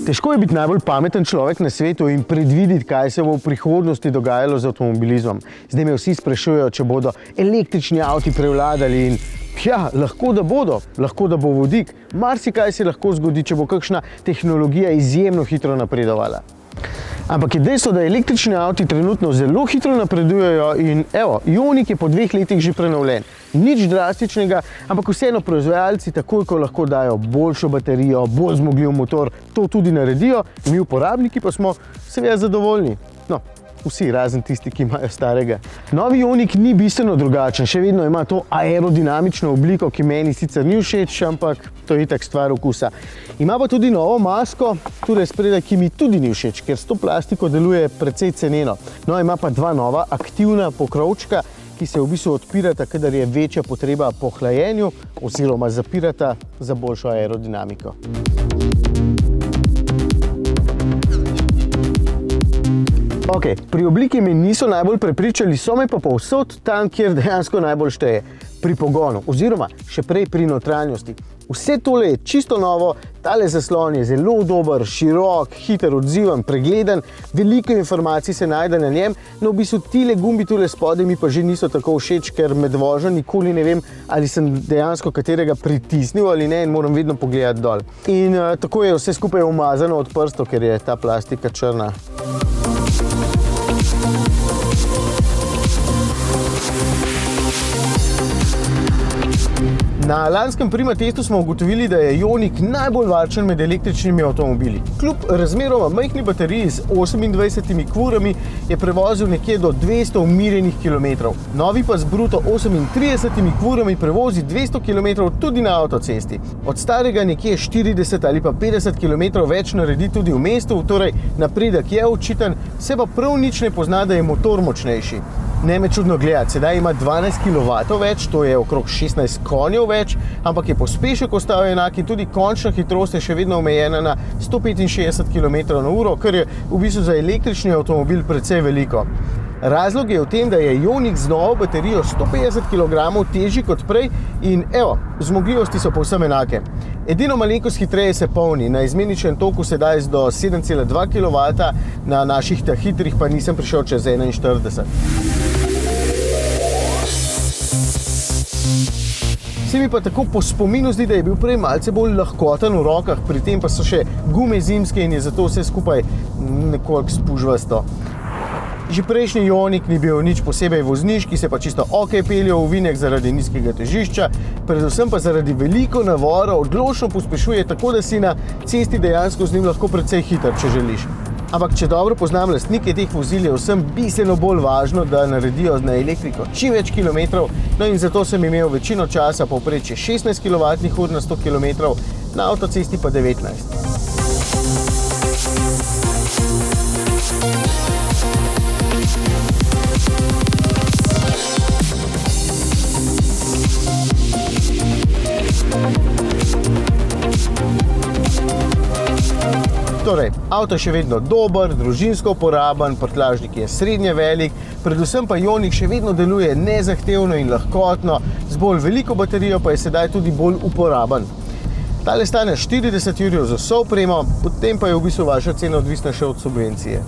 Težko je biti najbolj pameten človek na svetu in predvideti, kaj se bo v prihodnosti dogajalo z avtomobilizmom. Zdaj me vsi sprašujejo, če bodo električni avti prevladali in ja, lahko da bo vodik. Marsikaj se lahko zgodi, če bo kakšna tehnologija izjemno hitro napredovala. Ampak je dejstvo, da električni avti trenutno zelo hitro napredujejo in evo, Ioniq je po 2 letih že prenovljen. Nič drastičnega, ampak vseeno proizvajalci takoj, ko lahko dajo boljšo baterijo, bolj zmogljiv motor, to tudi naredijo, mi uporabniki pa smo seveda zadovoljni. No, vsi, razen tisti, ki imajo starega. Novi Ioniq ni bistveno drugačen, še vedno ima to aerodinamično obliko, ki meni sicer ni všeč, ampak to je itak stvar okusa. Ima pa tudi novo masko, tudi spredaj, ki mi tudi ni všeč, ker s to plastiko deluje precej ceneno. No, ima pa 2 nova aktivna pokrovčka, ki se v bistvu odpirata, kadar je večja potreba po hlajenju oziroma zapirata za boljšo aerodinamiko. Ok, pri obliki me niso najbolj prepričali, so me pa povsod tam, kjer dejansko najbolj šteje. Pri pogonu oziroma še prej pri notranjosti. Vse tole je čisto novo, tale zaslon je zelo dober, širok, hiter, odziven, pregleden, veliko informacij se najde na njem, no v bistvu tile gumbi tule spodaj mi pa že niso tako všeč, ker med vožnjo nikoli ne vem, ali sem dejansko katerega pritisnil ali ne in moram vedno pogledati dol. In tako je vse skupaj umazano od prstov, ker je ta plastika črna. Na lanskem Prima testu smo ugotovili, da je Ioniq najbolj varčen med električnimi avtomobili. Kljub razmeroma majhni bateriji z 28 kvorami je prevozil nekje do 200 umirjenih kilometrov. Novi pa z bruto 38 kvorami prevozi 200 kilometrov tudi na avtocesti. Od starega nekje 40 ali pa 50 kilometrov več naredi tudi v mestu, torej napredek je očiten, se pa prav nič ne pozna, da je motor močnejši. Ne me čudno gledati, sedaj ima 12 kW več, to je okrog 16 konjev več, ampak je pospešek ostal enak in tudi končna hitrost je še vedno omejena na 165 km/h, kar je v bistvu za električni avtomobil precej veliko. Razlog je v tem, da je Ioniq z novo baterijo 150 kg težji kot prej in evo, zmogljivosti so povsem enake. Edino malenkost hitreje se polni, na izmeničnem toku sedaj do 7,2 kW, na naših hitrih pa nisem prišel čez 41. Se mi pa tako po spominu zdi, da je bil prej malce bolj lahkoten v rokah, pri tem pa so še gume zimske in je zato vse skupaj nekoliko spužvasto. Že prejšnji Ioniq ni bil nič posebej vozniški, se pa čisto ok peljal v ovinek zaradi nizkega težišča, predvsem pa zaradi veliko navora odločno pospešuje, tako da si na cesti dejansko z njim lahko precej hiter, če želiš. Ampak če dobro poznam lastnike teh vozil, je vsem bistveno bolj važno, da naredijo na elektriko čim več kilometrov, no in zato sem imel večino časa povprečje 16 kWh na 100 km, na avtocesti pa 19. Torej, avto je še vedno dober, družinsko uporaben, prtljažnik je srednje velik, predvsem pa Ioniq še vedno deluje nezahtevno in lahkotno, z bolj veliko baterijo pa je sedaj tudi bolj uporaben. Tale stane 40 jurjev za vso opremo, potem pa je v bistvu vaša cena odvisna še od subvencije.